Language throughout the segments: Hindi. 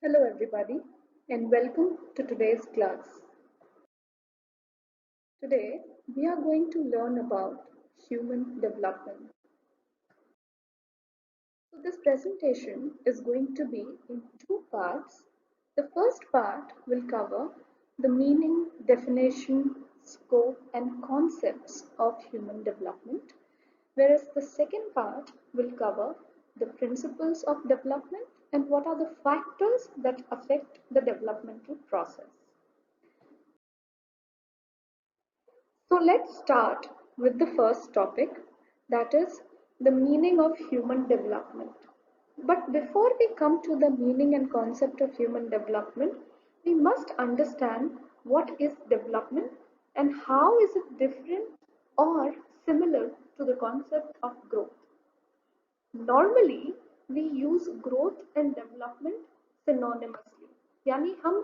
Hello everybody and welcome to today's class. Today we are going to learn about human development. So this presentation is going to be in two parts. The first part will cover the meaning, definition, scope and concepts of human development, whereas the second part will cover the principles of development and what are the factors that affect the developmental process. So let's start with the first topic, that is the meaning of human development. But before we come to the meaning and concept of human development, we must understand what is development and how is it different or similar to the concept of growth. Normally, we use growth and development synonymously. यानी हम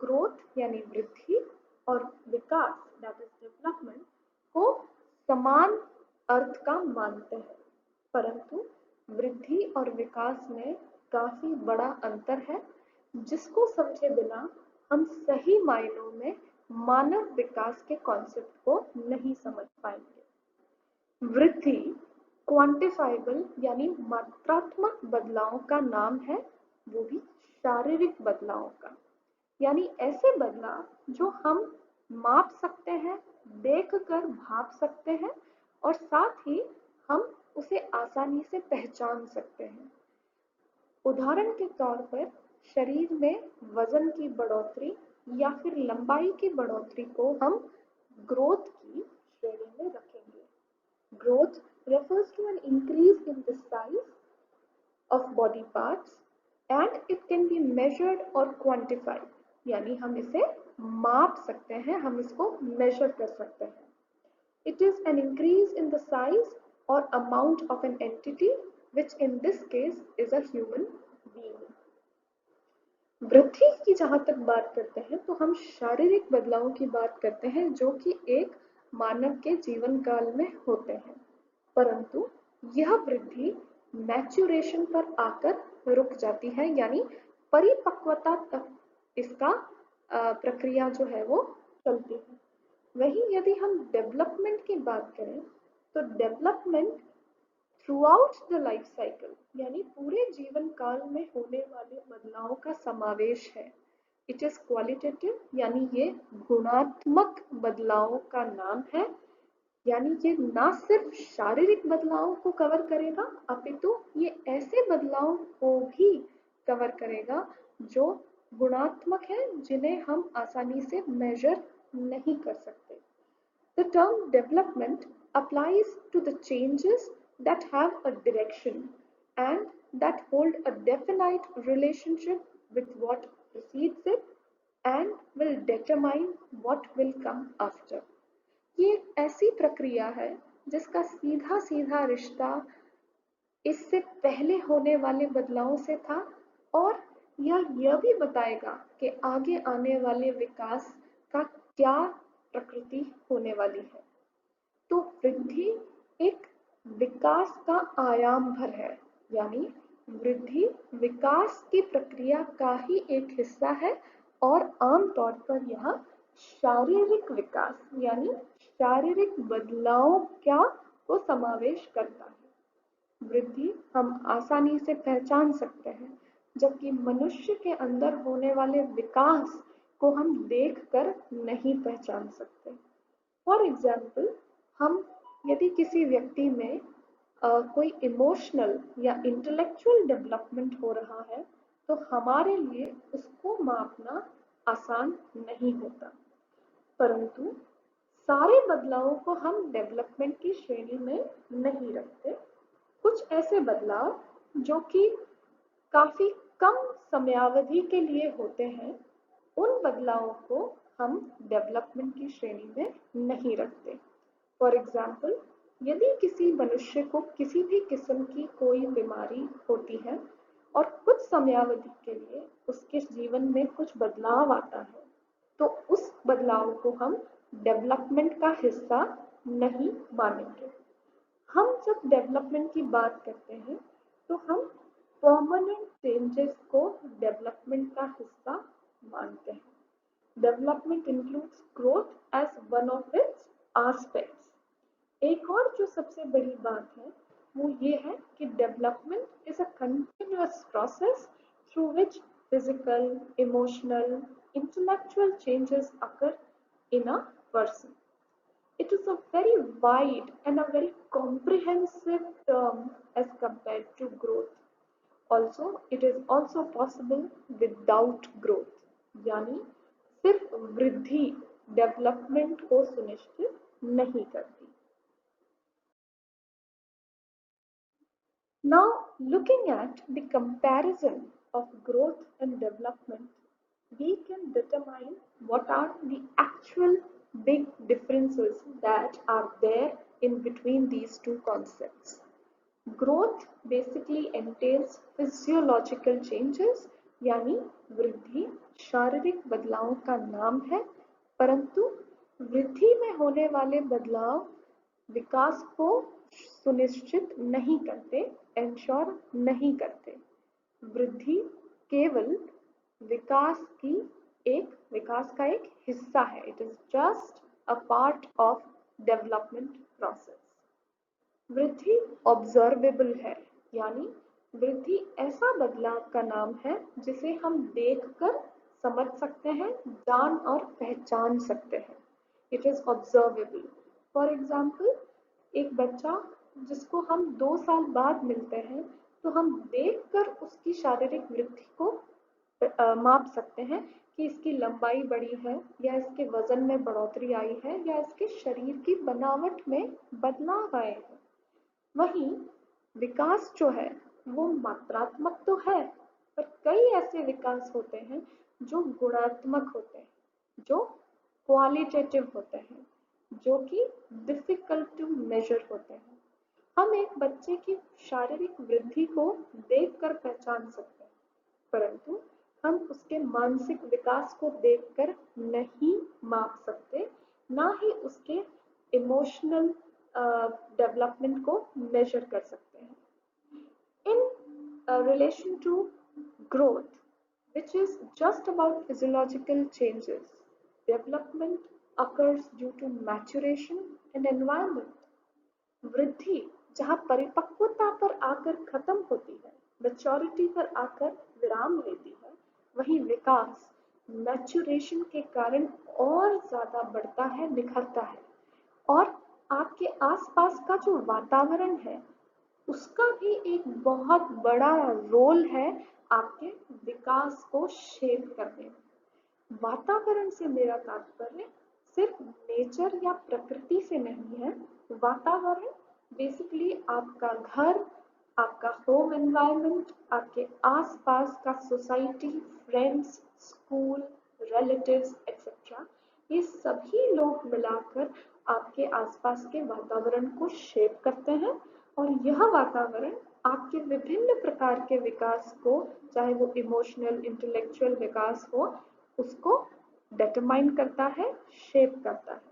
growth यानी वृद्धि और विकास that is development को समान अर्थ का मानते हैं, परंतु वृद्धि और विकास में काफी बड़ा अंतर है, जिसको समझे बिना हम सही मायनों में मानव विकास के कॉन्सेप्ट को नहीं समझ पाएंगे। वृद्धि क्वांटिफाइबल यानी मात्रात्मक बदलाव का नाम है, वो भी शारीरिक बदलाव का, यानी ऐसे बदलाव जो हम माप सकते हैं, देखकर भाप सकते हैं और साथ ही हम उसे आसानी से पहचान सकते हैं। उदाहरण के तौर पर शरीर में वजन की बढ़ोतरी या फिर लंबाई की बढ़ोतरी को हम ग्रोथ की श्रेणी में रखेंगे। Growth refers to an increase in the size of body parts and it can be measured or quantified, यानी हम इसे माप सकते हैं, हम इसको measure कर सकते हैं। It is an increase in the size or amount of an entity which in this case is a human being. वृद्धि की जहां तक बात करते हैं तो हम शारीरिक बदलावों की बात करते हैं जो कि एक मानव के जीवन काल में होते हैं, परंतु यह वृद्धि मैच्योरेशन पर आकर रुक जाती है, यानी परिपक्वता तक इसका प्रक्रिया जो है वो चलती है। वहीं यदि हम डेवलपमेंट की बात करें तो development through out the life cycle यानी पूरे जीवन काल में होने वाले बदलावों का समावेश है। इट इज क्वालिटेटिव यानी ये गुणात्मक बदलावों का नाम है, यानी ये ना सिर्फ शारीरिक बदलाव को कवर करेगा अपितु ये ऐसे बदलाव को भी कवर करेगा जो गुणात्मक है, जिन्हें हम आसानी से मेजर नहीं कर सकते। The term development applies to the changes that have a direction and that hold a definite relationship with what precedes it and will determine what will come after. ये ऐसी प्रक्रिया है जिसका सीधा सीधा रिश्ता इससे पहले होने वाले बदलावों से था और यह भी बताएगा कि आगे आने वाले विकास का क्या प्रकृति होने वाली है। तो वृद्धि एक विकास का आयाम भर है, यानी वृद्धि विकास की प्रक्रिया का ही एक हिस्सा है और आमतौर पर यह शारीरिक विकास यानी शारीरिक बदलाव का को समावेश करता है। वृद्धि हम आसानी से पहचान सकते हैं, जबकि मनुष्य के अंदर होने वाले विकास को हम देखकर नहीं पहचान सकते। फॉर एग्जाम्पल, हम यदि किसी व्यक्ति में कोई इमोशनल या इंटेलेक्चुअल डेवलपमेंट हो रहा है तो हमारे लिए उसको मापना आसान नहीं होता, परंतु सारे बदलावों को हम डेवलपमेंट की श्रेणी में नहीं रखते। कुछ ऐसे बदलाव जो कि काफी कम समयावधि के लिए होते हैं, उन बदलावों को हम डेवलपमेंट की श्रेणी में नहीं रखते। फॉर एग्जाम्पल, यदि किसी मनुष्य को किसी भी किस्म की कोई बीमारी होती है और कुछ समयावधि के लिए उसके जीवन में कुछ बदलाव आता है, तो उस बदलाव को हम डेवलपमेंट का हिस्सा नहीं मानेंगे। हम जब डेवलपमेंट की बात करते हैं तो हम परमानेंट चेंजेस को डेवलपमेंट का हिस्सा मानते हैं। Development includes growth as one of its aspects. एक और जो सबसे बड़ी बात है वो ये है कि development is a continuous process through which physical, emotional, intellectual changes occur in a person. It is a very wide and a very comprehensive term as compared to growth. Also, it is also possible without growth. यानी सिर्फ वृद्धि डेवलपमेंट को सुनिश्चित नहीं करती। Now, looking at the comparison of growth and development, we can determine what are the actual big differences that are there in between these two concepts. Growth basically entails physiological changes, यानी वृद्धि शारीरिक बदलावों का नाम है, परंतु वृद्धि में होने वाले बदलाव विकास को सुनिश्चित नहीं करते, एंश्योर नहीं करते। वृद्धि केवल विकास का एक हिस्सा है। It is just a part of development process. वृद्धि ऑब्जर्वेबल है, यानी वृद्धि ऐसा बदलाव का नाम है जिसे हम देखकर समझ सकते हैं, जान और पहचान सकते हैं। It is observable. For example, एक बच्चा जिसको हम 2 साल बाद मिलते हैं तो हम देखकर उसकी शारीरिक वृद्धि को माप सकते हैं कि इसकी लंबाई बढ़ी है, या इसके वजन में बढ़ोतरी आई है, या इसके शरीर की बनावट में बदलाव आए हैं। वहीं विकास जो है वो मात्रात्मक तो है, पर कई ऐसे विकास होते हैं जो गुणात्मक होते हैं, जो क्वालिटेटिव होते हैं, जो कि डिफिकल्ट टू मेजर होते हैं। हम एक बच्चे की शारीरिक वृद्धि को देखकर पहचान सकते हैं, परंतु हम उसके मानसिक विकास को देखकर नहीं माप सकते, ना ही उसके इमोशनल डेवलपमेंट को मेजर कर सकते हैं। In relation to growth, which is just about physiological changes, development occurs due to maturation and environment. वृद्धि जहाँ परिपक्वता पर आकर खत्म होती है, मैच्योरिटी पर आकर विराम लेती है, वहीं विकास मैच्योरेशन के कारण और ज्यादा बढ़ता है, निखरता है, और आपके आसपास का जो वातावरण है उसका भी एक बहुत बड़ा रोल है आपके विकास को शेप करने में। वातावरण से मेरा तात्पर्य सिर्फ नेचर या प्रकृति से नहीं है। वातावरण बेसिकली आपका घर, आपका होम एनवायरनमेंट, आपके आसपास का society, friends, school, relatives etcetera, ये सभी लोग मिलाकर आपके आसपास के वातावरण को शेप करते हैं, और यह वातावरण आपके विभिन्न प्रकार के विकास को, चाहे वो इमोशनल, इंटेलेक्चुअल विकास हो, उसको डिटरमाइन करता है, शेप करता है।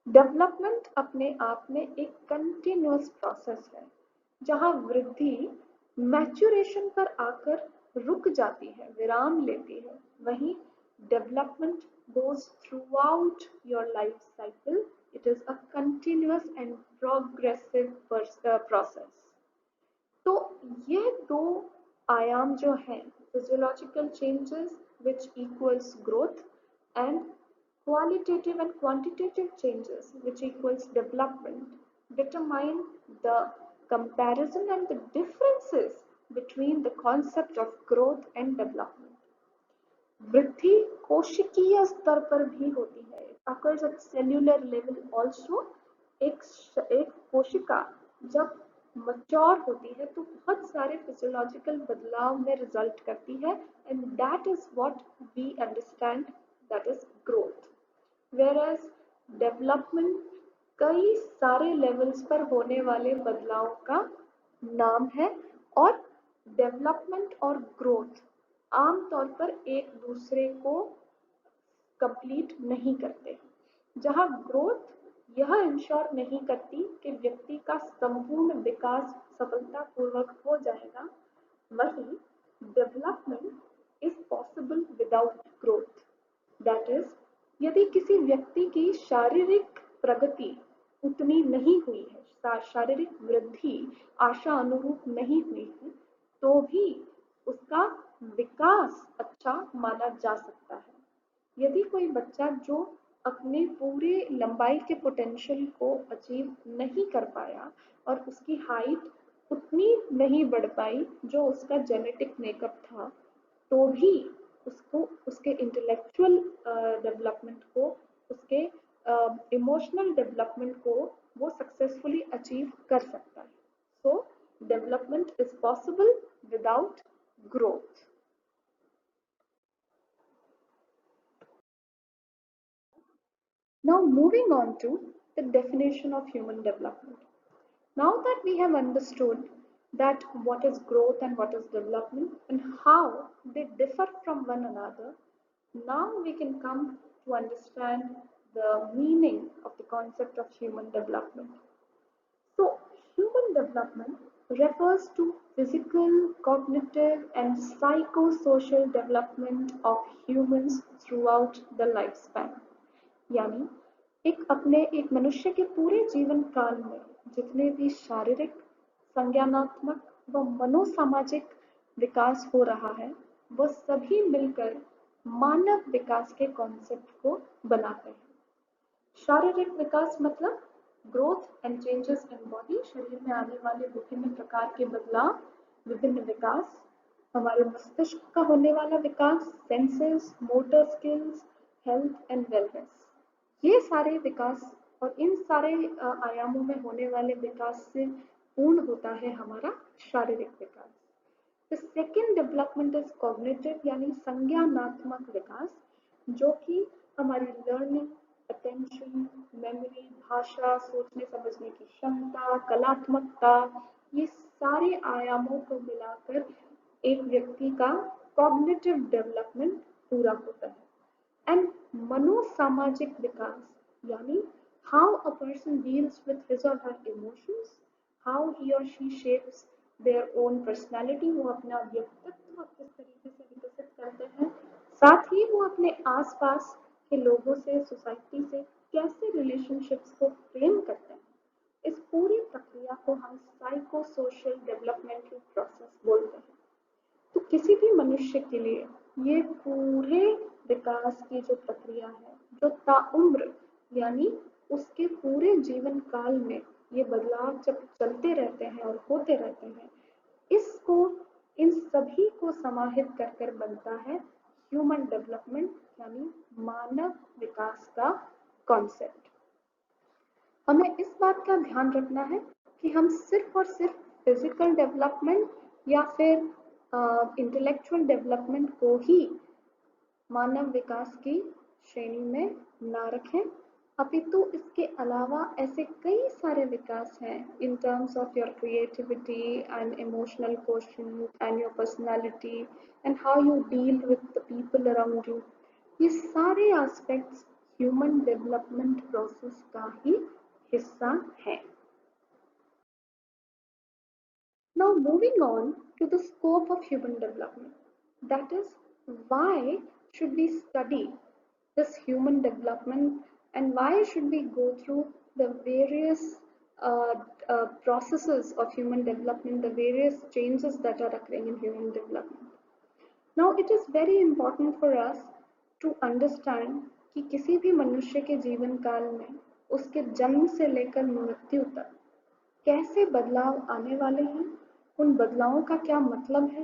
डेवलपमेंट अपने आप में एक कंटिन्यूअस प्रोसेस है, जहां वृद्धि मैच्योरेशन पर आकर रुक जाती है, विराम लेती है। वहीं development goes throughout your life cycle. It is a continuous and progressive process. तो ये दो आयाम जो हैं, physiological changes which equals growth, and qualitative and quantitative changes which equals development, determine the comparison and the differences between the concept of growth and development. वृद्धि कोशिकीय स्तर पर भी होती है, occurs at cellular level also. एक कोशिका जब मच्योर होती है तो बहुत सारे फिजियोलॉजिकल बदलाव में रिजल्ट करती है, and that is what we understand, that is growth. Whereas development कई सारे लेवल्स पर होने वाले बदलाव का नाम है, और डेवलपमेंट और ग्रोथ आमतौर पर एक दूसरे को कंप्लीट नहीं करते। जहां ग्रोथ यह इंश्योर नहीं करती कि व्यक्ति का संपूर्ण विकास सफलतापूर्वक हो जाएगा। वहीं development is possible without growth. That is, यदि किसी व्यक्ति की शारीरिक प्रगति उतनी नहीं हुई है, शारीरिक वृद्धि आशा अनुरूप नहीं हुई है, तो भी उसका विकास अच्छा माना जा सकता है। यदि कोई बच्चा जो अपने पूरे लंबाई के पोटेंशियल को अचीव नहीं कर पाया और उसकी हाइट उतनी नहीं बढ़ पाई जो उसका जेनेटिक मेकअप था, तो भी उसको उसके इंटेलेक्चुअल डेवलपमेंट को, उसके इमोशनल डेवलपमेंट को वो सक्सेसफुली अचीव कर सकता है। सो development is possible without growth. Now moving on to the definition of human development. Now that we have understood that what is growth and what is development and how they differ from one another, now we can come to understand the meaning of the concept of human development. So, human development refers to physical, cognitive, and psychosocial development of humans throughout the lifespan. यानी एक मनुष्य के पूरे जीवन काल में जितने भी शारीरिक, संज्ञानात्मक व मनोसामाजिक विकास हो रहा है, वह सभी मिलकर मानव विकास के कॉन्सेप्ट को बनाते हैं। शारीरिक विकास मतलब growth and changes in body, शरीर में आने वाले विभिन्न प्रकार के बदलाव, विभिन्न विकास, हमारे मस्तिष्क का होने वाला विकास, senses, motor skills, health and wellness, ये सारे विकास और इन सारे आयामों में होने वाले विकास से पूर्ण होता है हमारा शारीरिक विकास। The second development is cognitive यानी संज्ञानात्मक विकास, जो कि हमारी लर्निंग, अटेंशन, मेमोरी, भाषा, सोचने समझने की क्षमता, कलात्मकता, ये सारे आयामों को मिलाकर एक व्यक्ति का कॉग्निटिव डेवलपमेंट पूरा होता है। एंड मनोसामाजिक विकास यानी how a person deals with his or her emotions, how he or she shapes their own personality, वो अपना व्यक्तित्व किस तरीके से विकसित करते हैं, साथ ही वो अपने आसपास के लोगों से, सोसाइटी से कैसे रिलेशनशिप्स को फ्रेम करते हैं। इस पूरी प्रक्रिया को हम साइको सोशल डेवलपमेंटल प्रोसेस बोलते हैं। तो किसी भी मनुष्य के लिए ये पूरे विकास की जो प्रक्रिया है, जो ताउम्र यानी उसके पूरे जीवन काल में ये बदलाव जब चलते रहते हैं और होते रहते हैं, इसको, इन सभी को समाहित कर कर बनता है ह्यूमन डेवलपमेंट यानी मानव विकास का कॉन्सेप्ट। हमें इस बात का ध्यान रखना है कि हम सिर्फ और सिर्फ फिजिकल डेवलपमेंट या फिर इंटेलेक्चुअल डेवलपमेंट को ही मानव विकास की श्रेणी में ना रखें, अपितु इसके अलावा ऐसे कई सारे विकास हैं in terms of your creativity and emotional quotient and your personality and how you deal with the people around you. ये सारे एस्पेक्ट्स ह्यूमन डेवलपमेंट प्रोसेस का ही हिस्सा है। Now moving on to the scope of human development. That is, why should we study this human development and why should we go through the various processes of human development, the various changes that are occurring in human development. Now it is very important for us to understand कि किसी भी मनुष्य के जीवन काल में उसके जन्म से लेकर मृत्यु तक कैसे बदलाव आने वाले हैं, उन बदलावों का क्या मतलब है,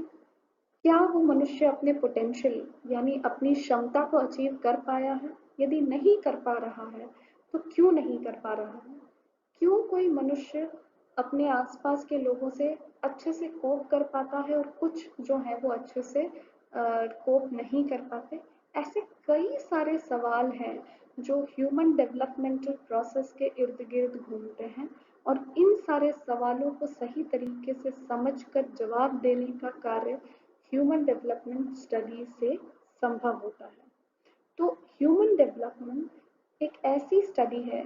क्या वो मनुष्य अपने पोटेंशियल यानी अपनी क्षमता को अचीव कर पाया है, यदि नहीं कर पा रहा है तो क्यों नहीं कर पा रहा है, क्यों कोई मनुष्य अपने आसपास के लोगों से अच्छे से कोप कर पाता है और कुछ जो है वो अच्छे से कोप नहीं कर पाते। ऐसे कई सारे सवाल हैं जो ह्यूमन डेवलपमेंटल प्रोसेस के इर्द गिर्द घूमते हैं और इन सारे सवालों को सही तरीके से समझकर जवाब देने का कार्य ह्यूमन डेवलपमेंट स्टडी से संभव होता है। तो ह्यूमन डेवलपमेंट एक ऐसी स्टडी है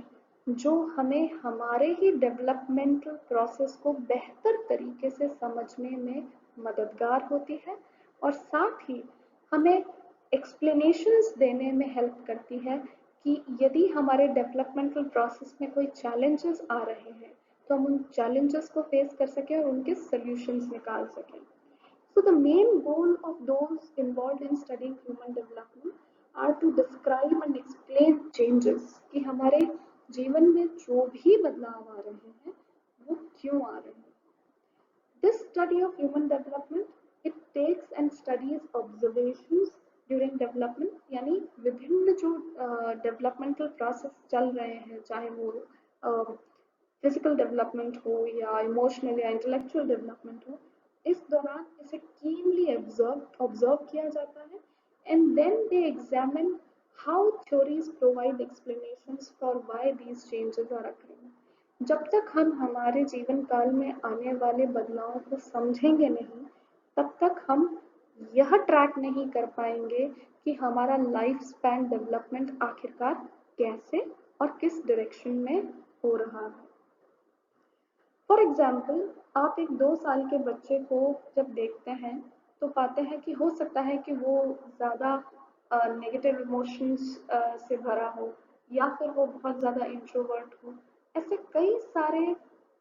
जो हमें हमारे ही डेवलपमेंटल प्रोसेस को बेहतर तरीके से समझने में मददगार होती है और साथ ही हमें एक्सप्लेनेशंस देने में हेल्प करती है कि यदि हमारे डेवलपमेंटल प्रोसेस में कोई चैलेंजेस आ रहे हैं तो हम उन चैलेंजेस को फेस कर सकें और उनके सॉल्यूशंस निकाल सकें. So the main goal of those involved in studying human development are to describe and explain changes कि हमारे जीवन में जो भी बदलाव आ रहे हैं वो क्यों आ रहे हैं. This study of human development it takes and studies observations during development यानी विभिन्न जो डेवलपमेंटल प्रोसेस चल रहे हैं चाहे वो फिजिकल डेवलपमेंट हो या इमोशनल या इंटेलेक्चुअल डेवलपमेंट हो इस दौरान इसे कीनली ऑब्जर्व किया जाता है and then they examine how theories provide explanations for why these changes are occurring. जब तक हम हमारे जीवन काल में आने वाले बदलावों को समझेंगे नहीं तब तक हम यह ट्रैक नहीं कर पाएंगे कि हमारा लाइफ स्पैन डेवलपमेंट आखिरकार कैसे और किस डायरेक्शन में हो रहा है. फॉर एग्जाम्पल आप एक 2 साल के बच्चे को जब देखते हैं तो पाते हैं कि हो सकता है कि वो ज़्यादा नेगेटिव इमोशंस से भरा हो या फिर वो बहुत ज़्यादा इंट्रोवर्ट हो. ऐसे कई सारे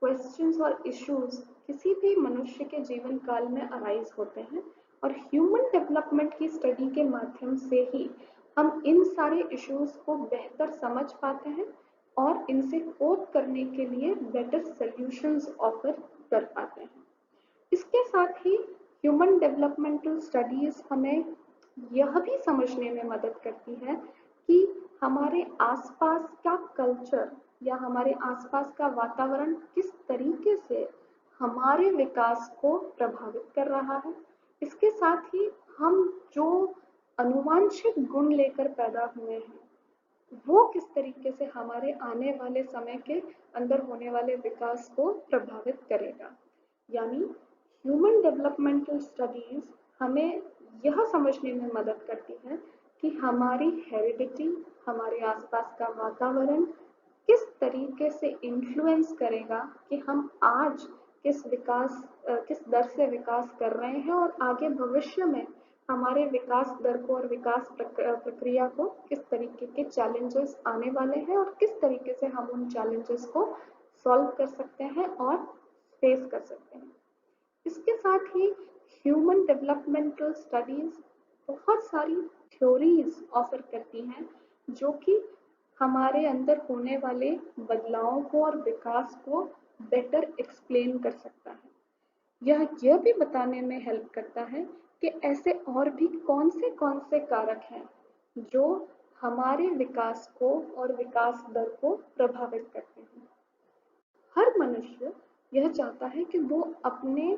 क्वेश्चंस और इश्यूज किसी भी मनुष्य के जीवन काल में अराइज होते हैं और ह्यूमन डेवलपमेंट की स्टडी के माध्यम से ही हम इन सारे इश्यूज को बेहतर समझ पाते हैं और इनसे कोप करने के लिए बेटर सॉल्यूशंस ऑफर कर पाते हैं. इसके साथ ही ह्यूमन डेवलपमेंटल स्टडीज हमें यह भी समझने में मदद करती है कि हमारे आसपास का कल्चर या हमारे आसपास का वातावरण किस तरीके से हमारे विकास को प्रभावित कर रहा है. इसके साथ ही हम जो अनुवांशिक गुण लेकर पैदा हुए हैं वो किस तरीके से हमारे आने वाले समय के अंदर होने वाले विकास को प्रभावित करेगा. यानी ह्यूमन डेवलपमेंटल स्टडीज हमें यह समझने में मदद करती है कि हमारी हेरिडिटी हमारे आसपास का वातावरण किस तरीके से इन्फ्लुएंस करेगा कि हम आज किस दर से विकास कर रहे हैं और आगे भविष्य में हमारे विकास दर को और विकास प्रक्रिया को किस तरीके के चैलेंजेस आने वाले हैं और किस तरीके से हम उन चैलेंजेस को सॉल्व कर सकते हैं और फेस कर सकते हैं. इसके साथ ही ह्यूमन डेवलपमेंटल स्टडीज बहुत सारी थ्योरीज ऑफर करती हैं जो कि हमारे अंदर होने वाले बदलावों को और विकास को बेटर एक्सप्लेन कर सकता है. यह भी बताने में हेल्प करता है कि ऐसे और भी कौन से कारक हैं जो हमारे विकास को और विकास दर को प्रभावित करते हैं. हर मनुष्य यह चाहता है कि वो अपने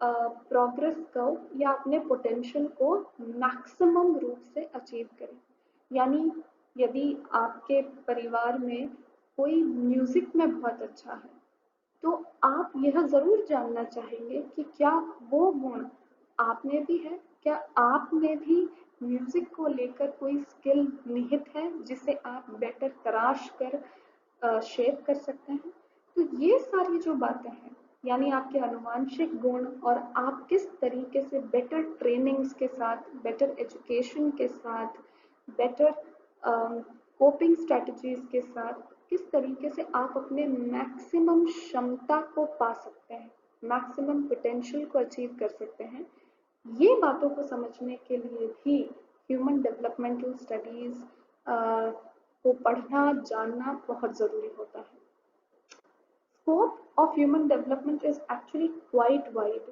प्रोग्रेस को या अपने पोटेंशियल को मैक्सिमम रूप से अचीव करे. यानी यदि आपके परिवार में कोई म्यूजिक में बहुत अच्छा है तो आप यह ज़रूर जानना चाहेंगे कि क्या वो गुण आप में भी है, क्या आप में भी म्यूजिक को लेकर कोई स्किल निहित है जिसे आप बेटर तराश कर शेप कर सकते हैं. तो ये सारी जो बातें हैं यानी आपके अनुवांशिक गुण और आप किस तरीके से बेटर ट्रेनिंग्स के साथ बेटर एजुकेशन के साथ बेटर कोपिंग स्ट्रेटजीज के साथ किस तरीके से आप अपने मैक्सिमम क्षमता को पा सकते हैं मैक्सिमम पोटेंशियल को अचीव कर सकते हैं. ये बातों को समझने के लिए भी ह्यूमन डेवलपमेंटल स्टडीज को पढ़ना जानना बहुत ज़रूरी होता है. Scope of human development is actually quite wide.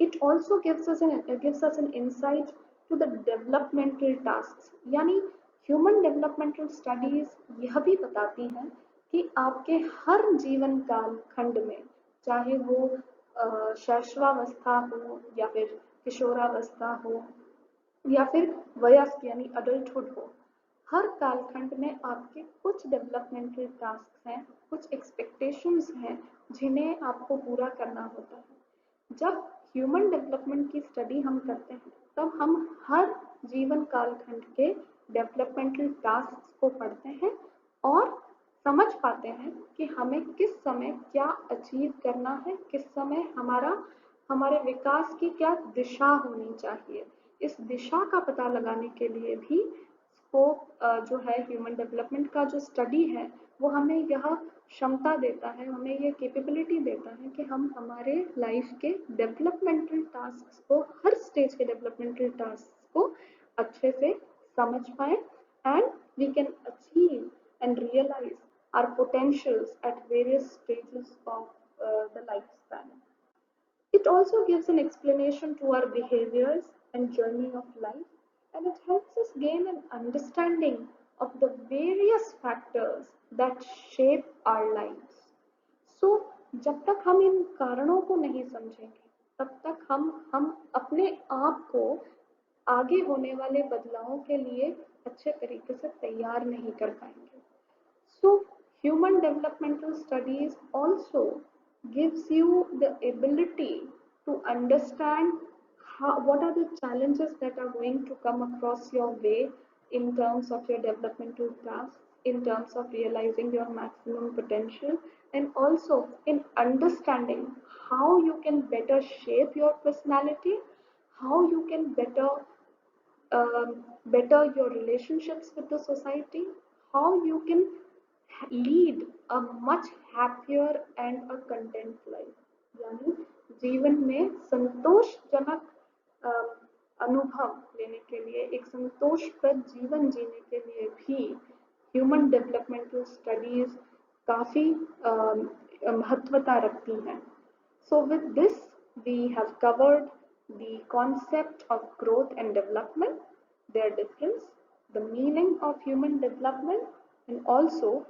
It also gives us an insight to the developmental tasks. यानी ह्यूमन डेवलपमेंटल स्टडीज यह भी बताती हैं कि आपके हर जीवन काल खंड में चाहे वो शैशवावस्था हो या फिर किशोरावस्था हो या फिर वयस्क यानी अडल्टहुड हो, हर कालखंड में आपके कुछ डेवलपमेंटल टास्क हैं, कुछ एक्सपेक्टेशंस हैं जिन्हें आपको पूरा करना होता है. जब ह्यूमन डेवलपमेंट की स्टडी हम करते हैं तब हम हर जीवन कालखंड के डेवलपमेंटल टास्क को पढ़ते हैं और समझ पाते हैं कि हमें किस समय क्या अचीव करना है, किस समय हमारे विकास की क्या दिशा होनी चाहिए। इस दिशा का पता लगाने के लिए भी स्कोप जो है ह्यूमन डेवलपमेंट का जो स्टडी है वो हमें यह क्षमता देता है, हमें ये कैपेबिलिटी देता है कि हम हमारे लाइफ के डेवलपमेंटल टास्क को, हर स्टेज के डेवलपमेंटल टास्क को अच्छे से समझ पाए and we can achieve and realize our potentials at various stages of the lifespan. It also gives an explanation to our behaviors and journey of life, and it helps us gain an understanding of the various factors that shape our lives. So, जब तक हम इन कारणों को नहीं समझेंगे, तब तक हम अपने आप को आगे होने वाले बदलावों के लिए अच्छे तरीके से तैयार नहीं कर पाएंगे। So, human developmental studies also gives you the ability to understand what are the challenges that are going to come across your way in terms of your developmental tasks, in terms of realizing your maximum potential, and also in understanding how you can better shape your personality, how you can better your relationships with the society, how you can lead a much happier and a content life. यानी जीवन में संतोषजनक अनुभव लेने के लिए, एक संतोषप्रद जीवन जीने के लिए भी ह्यूमन डेवलपमेंटल स्टडीज काफी महत्वता रखती हैं। So with this, we have covered the concept of growth and development, their difference, the meaning of human development, and also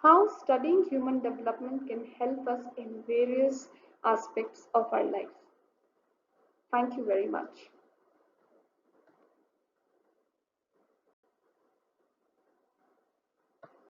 how studying human development can help us in various aspects of our life. Thank you very much.